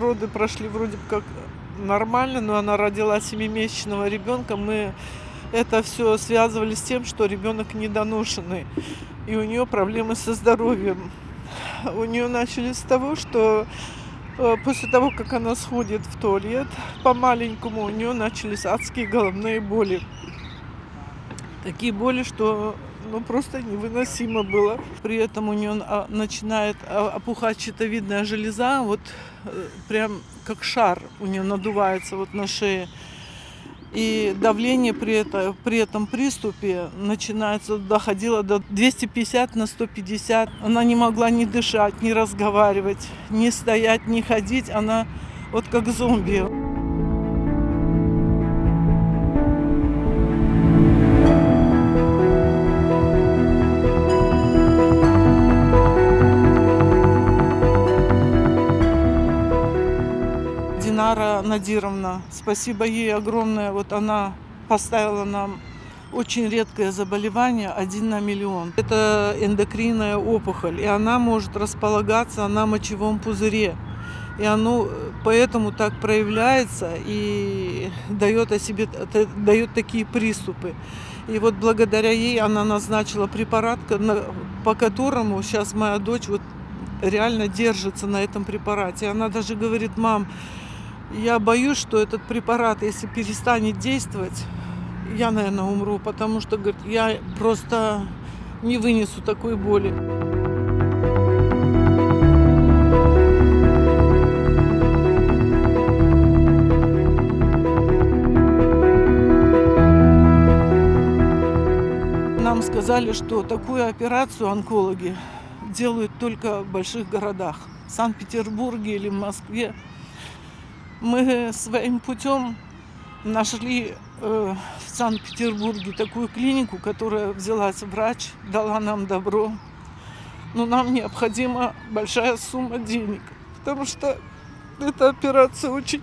роды прошли вроде как нормально, но она родила 7-месячного ребенка. Мы это все связывали с тем, что ребенок недоношенный, и у нее проблемы со здоровьем. У нее начались с того, что после того, как она сходит в туалет по-маленькому, у нее начались адские головные боли. Такие боли, что просто невыносимо было. При этом у нее начинает опухать щитовидная железа, прям как шар у нее надувается на шее. И давление при этом приступе доходило до 250 на 150. Она не могла ни дышать, ни разговаривать, ни стоять, ни ходить. Она как зомби. Динара Надировна, спасибо ей огромное. Она поставила нам очень редкое заболевание 1 на миллион. Это эндокринная опухоль, и она может располагаться на мочевом пузыре. И оно поэтому так проявляется и дает такие приступы. И благодаря ей она назначила препарат, по которому сейчас моя дочь реально держится на этом препарате. Она даже говорит: мам, я боюсь, что этот препарат, если перестанет действовать, я, наверное, умру, потому что, говорит, я просто не вынесу такой боли. Нам сказали, что такую операцию онкологи делают только в больших городах, в Санкт-Петербурге или в Москве. Мы своим путем нашли в Санкт-Петербурге такую клинику, которая взялась врач, дала нам добро. Но нам необходима большая сумма денег, потому что эта операция очень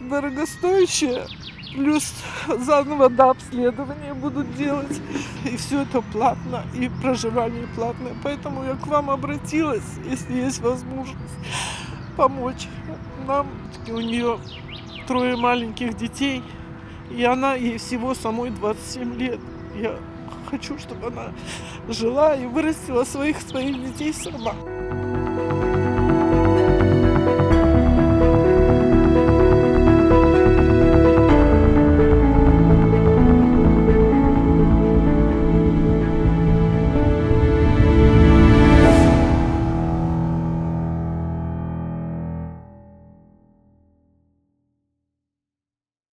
дорогостоящая. Плюс заново обследование будут делать. И все это платно, и проживание платное. Поэтому я к вам обратилась, если есть возможность помочь нам. У нее 3 маленьких детей, и ей всего самой 27 лет. Я хочу, чтобы она жила и вырастила своих детей сама.